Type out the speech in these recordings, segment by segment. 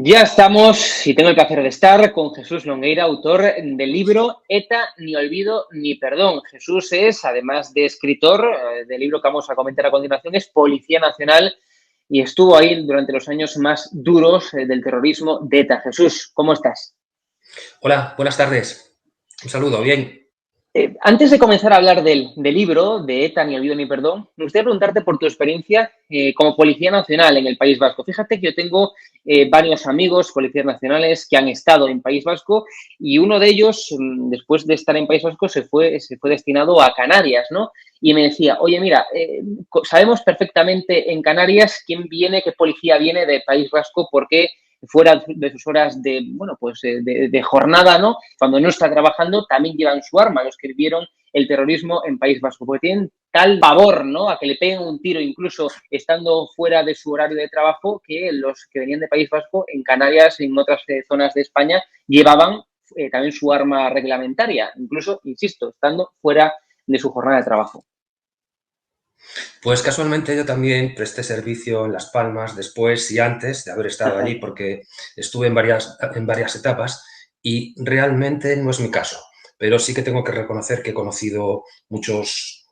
Ya estamos y tengo el placer de estar con Jesús Longueira, autor del libro ETA, ni olvido ni perdón. Jesús es, además de escritor del libro que vamos a comentar a continuación, es Policía Nacional y estuvo ahí durante los años más duros del terrorismo de ETA. Jesús, ¿cómo estás? Hola, buenas tardes. Un saludo, bien. Antes de comenzar a hablar del libro, de ETA, ni olvido ni perdón, me gustaría preguntarte por tu experiencia como Policía Nacional en el País Vasco. Fíjate que yo tengo varios amigos policías nacionales que han estado en País Vasco y uno de ellos, después de estar en País Vasco, se fue destinado a Canarias, ¿no? Y me decía, oye, mira, sabemos perfectamente en Canarias quién viene, qué policía viene de País Vasco, porque fuera de sus horas de, bueno, pues de jornada, ¿no? Cuando no está trabajando, también llevan su arma, los que vivieron el terrorismo en País Vasco, porque tienen tal pavor, ¿no? A que le peguen un tiro incluso estando fuera de su horario de trabajo, que los que venían de País Vasco en Canarias, en otras zonas de España, llevaban también su arma reglamentaria, incluso, insisto, estando fuera de su jornada de trabajo. Pues casualmente yo también presté servicio en Las Palmas después y antes de haber estado allí porque estuve en varias etapas y realmente no es mi caso. Pero sí que tengo que reconocer que he conocido muchos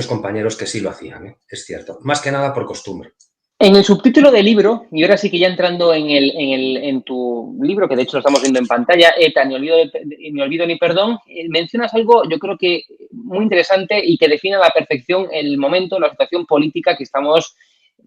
compañeros que sí lo hacían, ¿eh? Es cierto. Más que nada por costumbre. En el subtítulo del libro, y ahora sí que ya entrando en tu libro, que de hecho lo estamos viendo en pantalla, ETA, ni olvido ni perdón, mencionas algo yo creo que muy interesante y que define a la perfección el momento, la situación política que estamos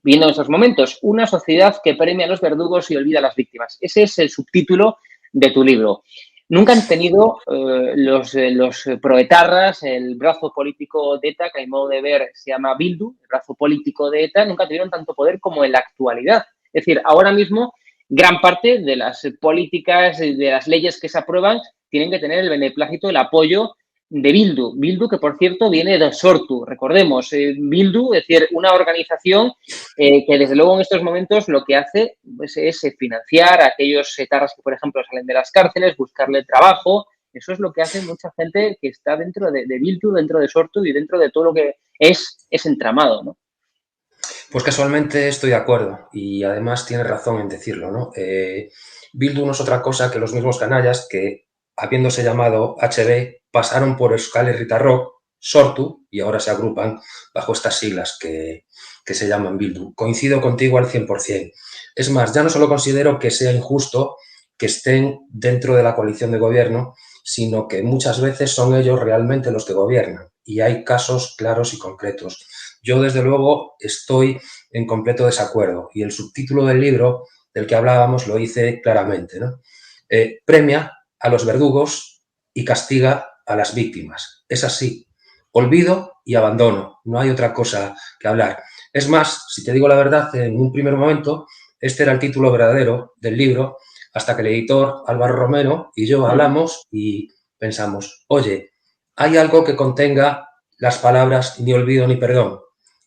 viendo en estos momentos. Una sociedad que premia a los verdugos y olvida a las víctimas. Ese es el subtítulo de tu libro. Nunca han tenido los proetarras, el brazo político de ETA, que a mi modo de ver se llama Bildu, el brazo político de ETA, nunca tuvieron tanto poder como en la actualidad. Es decir, ahora mismo gran parte de las políticas, de las leyes que se aprueban, tienen que tener el beneplácito, el apoyo de Bildu. Bildu, que por cierto viene de Sortu, recordemos, Bildu, es decir, una organización que desde luego en estos momentos lo que hace pues, es financiar a aquellos etarras que, por ejemplo, salen de las cárceles, buscarle trabajo. Eso es lo que hace mucha gente que está dentro de Bildu, dentro de Sortu y dentro de todo lo que es ese entramado, ¿no? Pues casualmente estoy de acuerdo y además tienes razón en decirlo, ¿no? Bildu no es otra cosa que los mismos canallas que, habiéndose llamado HB, pasaron por Euskal Herria Rock, Sortu, y ahora se agrupan bajo estas siglas que se llaman Bildu. Coincido contigo al 100%. Es más, ya no solo considero que sea injusto que estén dentro de la coalición de gobierno, sino que muchas veces son ellos realmente los que gobiernan. Y hay casos claros y concretos. Yo, desde luego, estoy en completo desacuerdo y el subtítulo del libro del que hablábamos lo dice claramente, ¿no? Premia a los verdugos y castiga a las víctimas. Es así. Olvido y abandono. No hay otra cosa que hablar. Es más, si te digo la verdad, en un primer momento, este era el título verdadero del libro, hasta que el editor Álvaro Romero y yo hablamos y pensamos, oye, hay algo que contenga las palabras ni olvido ni perdón.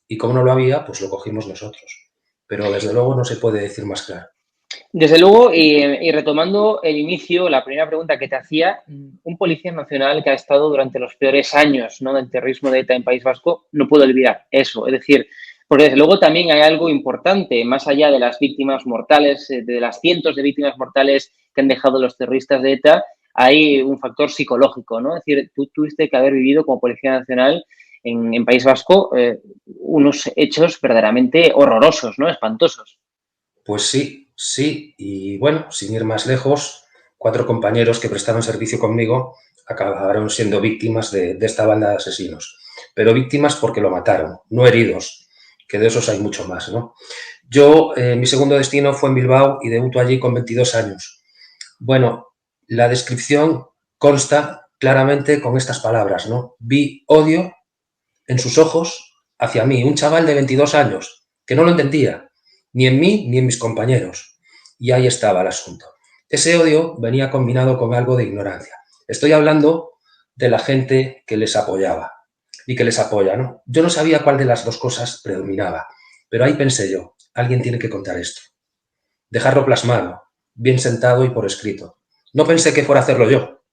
Y como no lo había, pues lo cogimos nosotros. Pero desde luego no se puede decir más claro. Desde luego, y retomando el inicio, la primera pregunta que te hacía, un policía nacional que ha estado durante los peores años, ¿no?, del terrorismo de ETA en País Vasco, no puede olvidar eso. Es decir, porque desde luego también hay algo importante, más allá de las víctimas mortales, de las cientos de víctimas mortales que han dejado los terroristas de ETA, hay un factor psicológico, ¿no? Es decir, tú tuviste que haber vivido como policía nacional en País Vasco unos hechos verdaderamente horrorosos, ¿no?, espantosos. Pues sí, sí. Y bueno, sin ir más lejos, 4 compañeros que prestaron servicio conmigo acabaron siendo víctimas de esta banda de asesinos. Pero víctimas porque lo mataron, no heridos, que de esos hay mucho más, ¿no? Yo, mi segundo destino fue en Bilbao y debuto allí con 22 años. Bueno, la descripción consta claramente con estas palabras, ¿no? Vi odio en sus ojos hacia mí, un chaval de 22 años, que no lo entendía, ni en mí ni en mis compañeros. Y ahí estaba el asunto. Ese odio venía combinado con algo de ignorancia. Estoy hablando de la gente que les apoyaba y que les apoya, ¿no? Yo no sabía cuál de las dos cosas predominaba, pero ahí pensé yo, alguien tiene que contar esto. Dejarlo plasmado, bien sentado y por escrito. No pensé que fuera a hacerlo yo,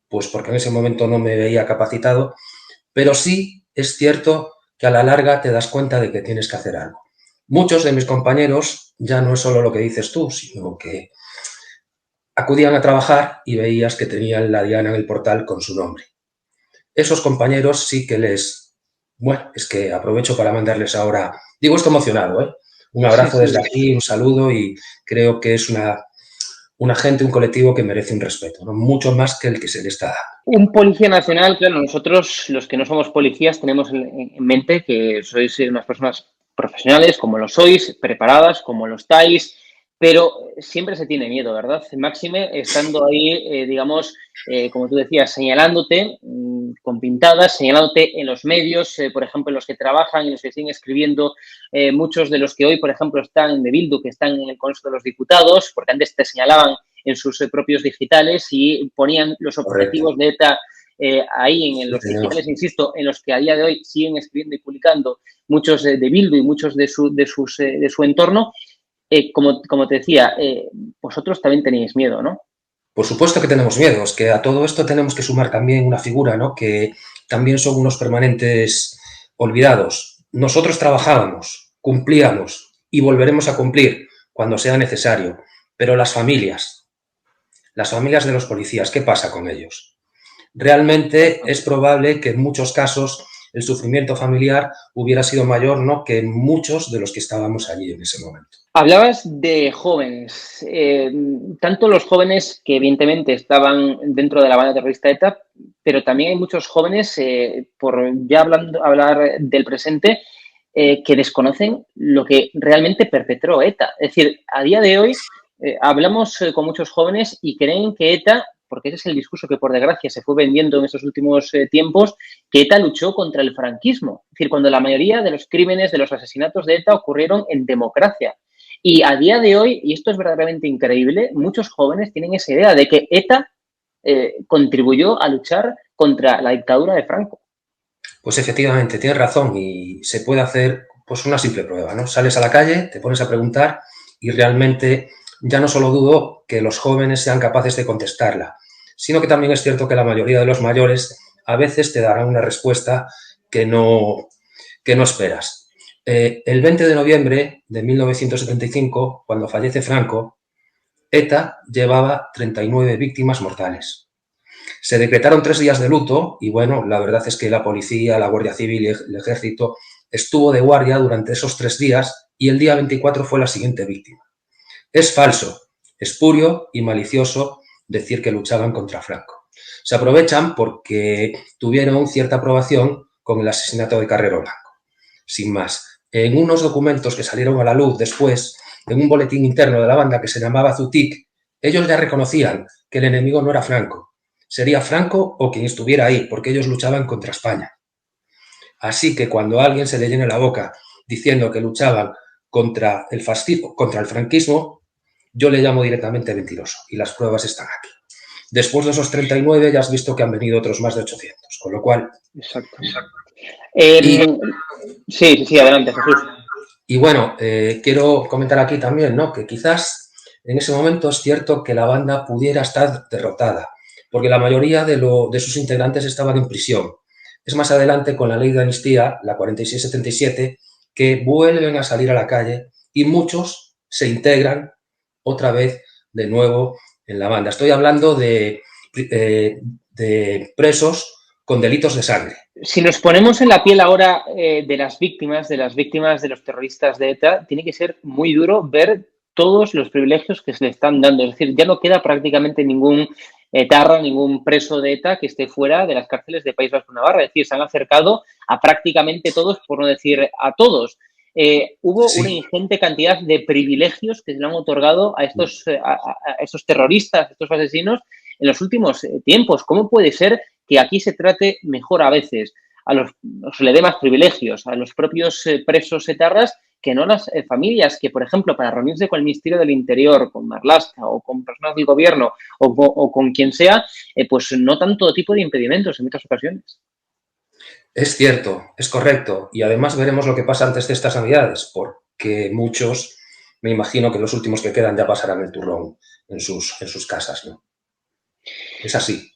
pues porque en ese momento no me veía capacitado, pero sí es cierto que a la larga te das cuenta de que tienes que hacer algo. Muchos de mis compañeros ya no es solo lo que dices tú, sino que acudían a trabajar y veías que tenían la diana en el portal con su nombre. Esos compañeros sí que bueno, es que aprovecho para mandarles ahora, digo esto emocionado, ¿eh? Un Sí, abrazo sí. desde aquí, un saludo, y creo que es una gente, un colectivo que merece un respeto, ¿no? Mucho más que el que se le está dando. Un policía nacional, claro, nosotros los que no somos policías tenemos en mente que sois unas personas profesionales, como lo sois, preparadas, como lo estáis, pero siempre se tiene miedo, ¿verdad? Máxime, estando ahí, digamos, como tú decías, señalándote con pintadas, señalándote en los medios, por ejemplo, en los que trabajan, en los que siguen escribiendo, muchos de los que hoy, por ejemplo, están en Bildu, que están en el Congreso de los Diputados, porque antes te señalaban en sus propios digitales y ponían los Correcto. objetivos de ETA ahí en Sí, los señor. digitales, insisto, en los que a día de hoy siguen escribiendo y publicando muchos de Bildu y muchos de su entorno. Como te decía, vosotros también tenéis miedo, ¿no? Por supuesto que tenemos miedo, es que a todo esto tenemos que sumar también una figura, ¿no? Que también son unos permanentes olvidados. Nosotros trabajábamos, cumplíamos y volveremos a cumplir cuando sea necesario, pero las familias de los policías, ¿qué pasa con ellos? Realmente Exacto. es probable que en muchos casos el sufrimiento familiar hubiera sido mayor, ¿no?, que en muchos de los que estábamos allí en ese momento. Hablabas de jóvenes, tanto los jóvenes que evidentemente estaban dentro de la banda terrorista ETA, pero también hay muchos jóvenes, por ya hablar del presente, que desconocen lo que realmente perpetró ETA. Es decir, a día de hoy hablamos con muchos jóvenes y creen que ETA, porque ese es el discurso que por desgracia se fue vendiendo en estos últimos tiempos, que ETA luchó contra el franquismo. Es decir, cuando la mayoría de los crímenes, de los asesinatos de ETA ocurrieron en democracia. Y a día de hoy, y esto es verdaderamente increíble, muchos jóvenes tienen esa idea de que ETA contribuyó a luchar contra la dictadura de Franco. Pues efectivamente, tienes razón y se puede hacer pues una simple prueba, ¿no? Sales a la calle, te pones a preguntar y realmente ya no solo dudo que los jóvenes sean capaces de contestarla, sino que también es cierto que la mayoría de los mayores a veces te darán una respuesta que que no esperas. El 20 de noviembre de 1975, cuando fallece Franco, ETA llevaba 39 víctimas mortales. Se decretaron 3 días de luto y, bueno, la verdad es que la policía, la Guardia Civil y el ejército estuvo de guardia durante esos 3 días y el día 24 fue la siguiente víctima. Es falso, espurio y malicioso decir que luchaban contra Franco. Se aprovechan porque tuvieron cierta aprobación con el asesinato de Carrero Blanco. Sin más, en unos documentos que salieron a la luz después, en un boletín interno de la banda que se llamaba Zutik, ellos ya reconocían que el enemigo no era Franco. Sería Franco o quien estuviera ahí, porque ellos luchaban contra España. Así que cuando a alguien se le llene la boca diciendo que luchaban contra el fascismo, contra el franquismo, yo le llamo directamente mentiroso y las pruebas están aquí. Después de esos 39 ya has visto que han venido otros más de 800, con lo cual... Exacto. Y, Sí, sí, adelante, Jesús. y bueno, quiero comentar aquí también, ¿no?, que quizás en ese momento es cierto que la banda pudiera estar derrotada, porque la mayoría de sus integrantes estaban en prisión. Es más adelante con la ley de amnistía, la 4677, que vuelven a salir a la calle y muchos se integran otra vez de nuevo en la banda. Estoy hablando de presos con delitos de sangre. Si nos ponemos en la piel ahora de las víctimas de los terroristas de ETA, tiene que ser muy duro ver todos los privilegios que se le están dando. Es decir, ya no queda prácticamente ningún etarra, ningún preso de ETA que esté fuera de las cárceles de País Vasco y Navarra. Es decir, se han acercado a prácticamente todos, por no decir a todos. Hubo una Sí. ingente cantidad de privilegios que se le han otorgado a estos terroristas, a estos asesinos, en los últimos tiempos. ¿Cómo puede ser que aquí se trate mejor a veces se le dé más privilegios a los propios presos etarras que no a las familias que, por ejemplo, para reunirse con el Ministerio del Interior, con Marlaska o con personas del gobierno o con quien sea, pues notan todo tipo de impedimentos en muchas ocasiones? Es cierto, es correcto. Y además veremos lo que pasa antes de estas navidades, porque muchos, me imagino que los últimos que quedan ya pasarán el turrón en sus casas, ¿no? Es así.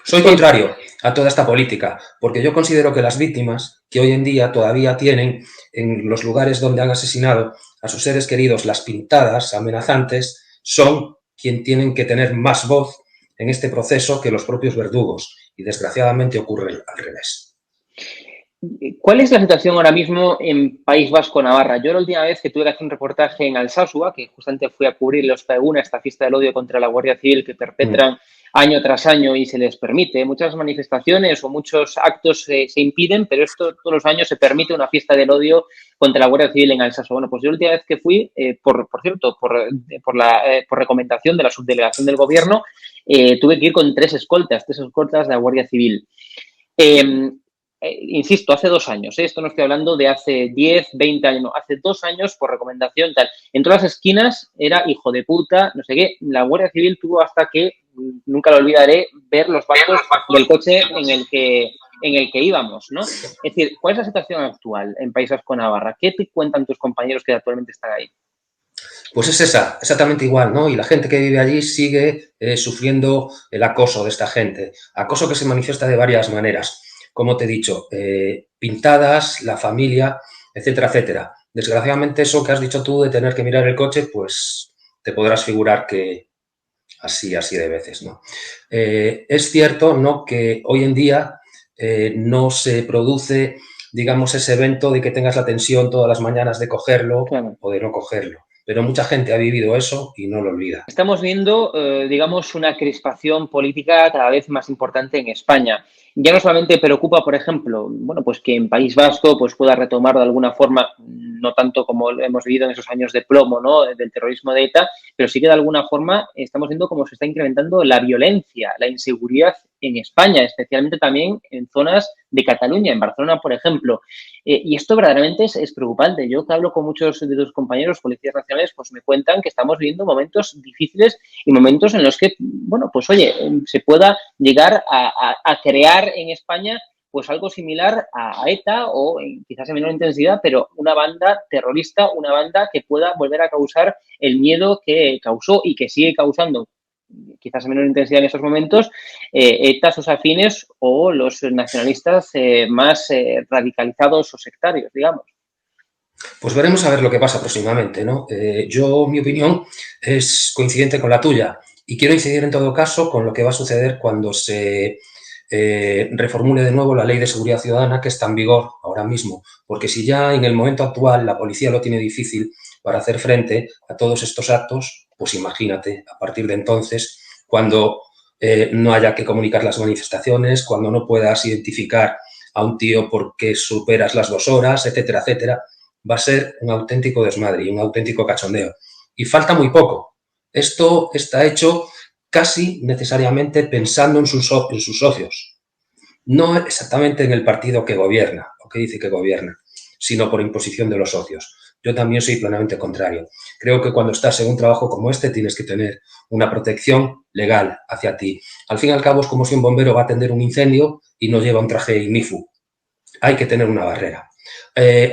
Soy contrario a toda esta política, porque yo considero que las víctimas que hoy en día todavía tienen en los lugares donde han asesinado a sus seres queridos las pintadas amenazantes son quien tienen que tener más voz en este proceso que los propios verdugos, y desgraciadamente ocurre al revés. ¿Cuál es la situación ahora mismo en País Vasco-Navarra? Yo la última vez que tuve que hacer un reportaje en Alsasua, que justamente fui a cubrir los Peguna, esta fiesta del odio contra la Guardia Civil que perpetran año tras año y se les permite. Muchas manifestaciones o muchos actos se impiden, pero esto todos los años se permite una fiesta del odio contra la Guardia Civil en Alsasua. Bueno, pues yo la última vez que fui, por cierto, por recomendación de la subdelegación del gobierno, tuve que ir con tres escoltas de la Guardia Civil. Insisto, hace 2 años, esto no estoy hablando de hace 10, 20 años, no, hace 2 años por recomendación tal. En todas las esquinas era hijo de puta, no sé qué. La Guardia Civil tuvo hasta que, nunca lo olvidaré, ver los bancos del coche en el que íbamos, ¿no? Es decir, ¿cuál es la situación actual en País Vasco Navarra? ¿Qué te cuentan tus compañeros que actualmente están ahí? Pues es esa, exactamente igual, ¿no? Y la gente que vive allí sigue sufriendo el acoso de esta gente. Acoso que se manifiesta de varias maneras. Como te he dicho, pintadas, la familia, etcétera, etcétera. Desgraciadamente eso que has dicho tú de tener que mirar el coche, pues te podrás figurar que así de veces, ¿no? Es cierto, ¿no?, que hoy en día no se produce, digamos, ese evento de que tengas la tensión todas las mañanas de cogerlo Claro. o de no cogerlo. Pero mucha gente ha vivido eso y no lo olvida. Estamos viendo, digamos, una crispación política cada vez más importante en España. Ya no solamente preocupa, por ejemplo, bueno, pues que en País Vasco pues pueda retomar de alguna forma, no tanto como hemos vivido en esos años de plomo, ¿no?, del terrorismo de ETA, pero sí que de alguna forma estamos viendo cómo se está incrementando la violencia, la inseguridad en España, especialmente también en zonas de Cataluña, en Barcelona, por ejemplo. Y esto verdaderamente es preocupante. Yo que hablo con muchos de tus compañeros policías nacionales, pues me cuentan que estamos viviendo momentos difíciles y momentos en los que, bueno, pues oye, se pueda llegar a crear en España pues algo similar a ETA o quizás en menor intensidad, pero una banda terrorista, una banda que pueda volver a causar el miedo que causó y que sigue causando, quizás en menor intensidad en estos momentos, ETA, sus afines o los nacionalistas más radicalizados o sectarios, digamos. Pues veremos a ver lo que pasa próximamente, ¿no? Mi opinión es coincidente con la tuya y quiero incidir en todo caso con lo que va a suceder cuando se reformule de nuevo la Ley de Seguridad Ciudadana que está en vigor ahora mismo, porque si ya en el momento actual la policía lo tiene difícil para hacer frente a todos estos actos, pues imagínate, a partir de entonces, cuando no haya que comunicar las manifestaciones, cuando no puedas identificar a un tío porque superas las 2 horas, etcétera, etcétera, va a ser un auténtico desmadre y un auténtico cachondeo. Y falta muy poco. Esto está hecho casi necesariamente pensando en sus socios. No exactamente en el partido que gobierna o que dice que gobierna, sino por imposición de los socios. Yo también soy plenamente contrario. Creo que cuando estás en un trabajo como este tienes que tener una protección legal hacia ti. Al fin y al cabo es como si un bombero va a atender un incendio y no lleva un traje ignífugo. Hay que tener una barrera.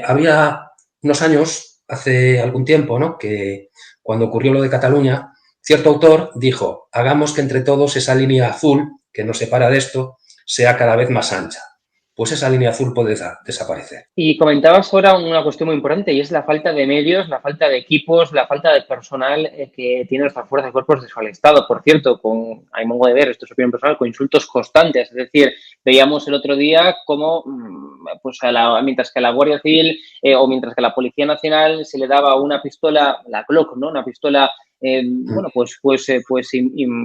Había unos años, hace algún tiempo, ¿no?, que cuando ocurrió lo de Cataluña, cierto autor dijo, hagamos que entre todos esa línea azul que nos separa de esto sea cada vez más ancha. Pues esa línea azul puede desaparecer. Y comentabas ahora una cuestión muy importante y es la falta de medios, la falta de equipos, la falta de personal que tienen nuestras fuerzas y cuerpos de seguridad del Estado. Por cierto, hay modo de ver, esto es opinión personal, con insultos constantes. Es decir, veíamos el otro día cómo, pues mientras que a la Guardia Civil o mientras que a la Policía Nacional se le daba una pistola, la Glock, ¿no?, una pistola bueno,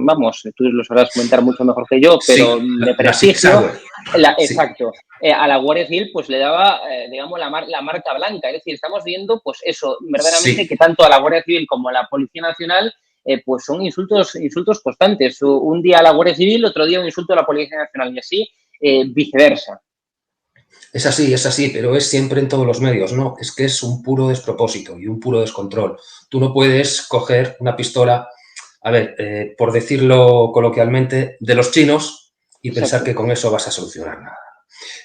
vamos, tú lo sabrás comentar mucho mejor que yo, pero Sí, de prestigio. Sí. Exacto. A la Guardia Civil pues le daba, digamos, la marca blanca. Es decir, estamos viendo pues eso, verdaderamente, Sí. que tanto a la Guardia Civil como a la Policía Nacional pues son insultos constantes. Un día a la Guardia Civil, otro día un insulto a la Policía Nacional y así viceversa. Es así, pero es siempre en todos los medios, ¿no? Es que es un puro despropósito y un puro descontrol. Tú no puedes coger una pistola, a ver, por decirlo coloquialmente, de los chinos y pensar Exacto. que con eso vas a solucionar nada.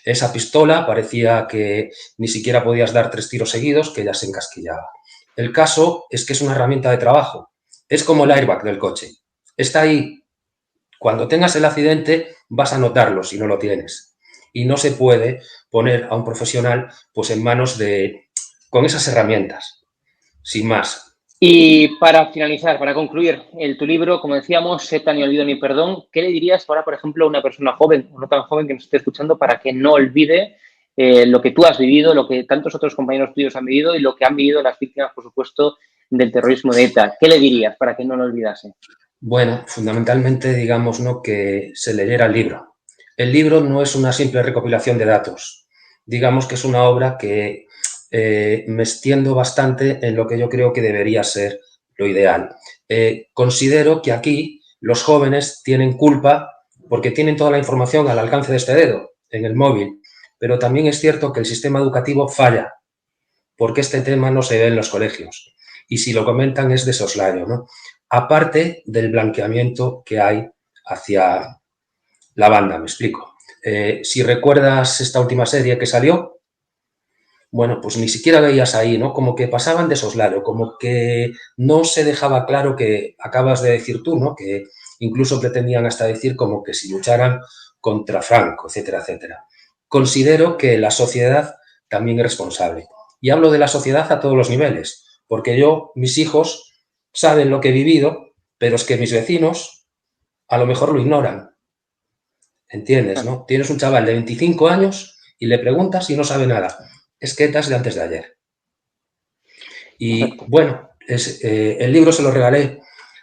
Esa pistola parecía que ni siquiera podías dar 3 tiros seguidos, que ya se encasquillaba. El caso es que es una herramienta de trabajo. Es como el airbag del coche. Está ahí. Cuando tengas el accidente vas a notarlo si no lo tienes. Y no se puede poner a un profesional pues en manos con esas herramientas, sin más. Y para finalizar, para concluir, tu libro, como decíamos, Seta, ni olvido ni perdón, ¿qué le dirías ahora, por ejemplo, a una persona joven o no tan joven que nos esté escuchando para que no olvide lo que tú has vivido, lo que tantos otros compañeros tuyos han vivido y lo que han vivido las víctimas, por supuesto, del terrorismo de ETA? ¿Qué le dirías para que no lo olvidase? Bueno, fundamentalmente, digamos, ¿no?, que se leyera el libro. El libro no es una simple recopilación de datos. Digamos que es una obra que me extiendo bastante en lo que yo creo que debería ser lo ideal. Considero que aquí los jóvenes tienen culpa porque tienen toda la información al alcance de este dedo, en el móvil, pero también es cierto que el sistema educativo falla porque este tema no se ve en los colegios y si lo comentan es de soslayo, ¿no? Aparte del blanqueamiento que hay hacia la banda, me explico. Si recuerdas esta última serie que salió, bueno, pues ni siquiera veías ahí, ¿no? Como que pasaban de soslayo, como que no se dejaba claro que acabas de decir tú, ¿no? Que incluso pretendían hasta decir como que si lucharan contra Franco, etcétera, etcétera. Considero que la sociedad también es responsable. Y hablo de la sociedad a todos los niveles, porque mis hijos saben lo que he vivido, pero es que mis vecinos a lo mejor lo ignoran, ¿entiendes, no? Tienes un chaval de 25 años y le preguntas y no sabe nada. Es que ETA es de antes de ayer. Y Correcto. bueno, el libro se lo regalé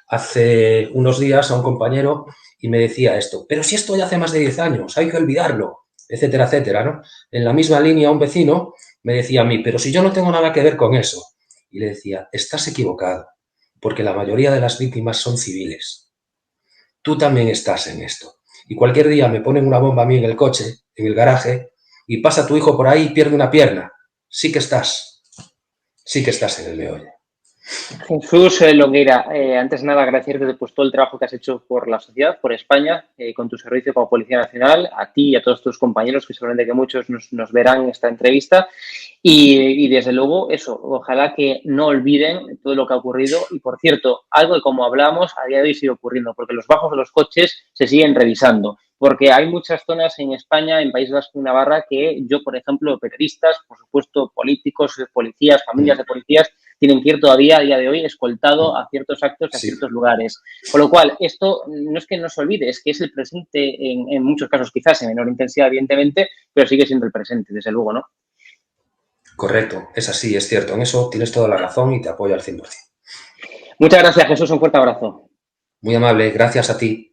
hace unos días a un compañero y me decía esto, pero si esto ya hace más de 10 años, hay que olvidarlo, etcétera, etcétera, ¿no? En la misma línea un vecino me decía a mí, pero si yo no tengo nada que ver con eso. Y le decía, estás equivocado, porque la mayoría de las víctimas son civiles. Tú también estás en esto. Y cualquier día me ponen una bomba a mí en el coche, en el garaje, y pasa tu hijo por ahí y pierde una pierna. Sí que estás en el meollo. Jesús Longueira, antes de nada agradecerte pues, todo el trabajo que has hecho por la sociedad, por España, con tu servicio como Policía Nacional, a ti y a todos tus compañeros, que seguramente que muchos nos verán en esta entrevista. Y desde luego, eso, ojalá que no olviden todo lo que ha ocurrido. Y por cierto, algo que como hablamos, a día de hoy sigue ocurriendo, porque los bajos de los coches se siguen revisando. Porque hay muchas zonas en España, en País Vasco y Navarra, que yo, por ejemplo, periodistas, por supuesto, políticos, policías, familias de policías, tienen que ir todavía a día de hoy escoltado a ciertos actos, a Sí, ciertos lugares. Con lo cual, esto no es que no se olvide, es que es el presente en muchos casos, quizás en menor intensidad, evidentemente, pero sigue siendo el presente, desde luego, ¿no? correcto, es así, es cierto. En eso tienes toda la razón y te apoyo al 100%. Muchas gracias, Jesús. Un fuerte abrazo. Muy amable, gracias a ti.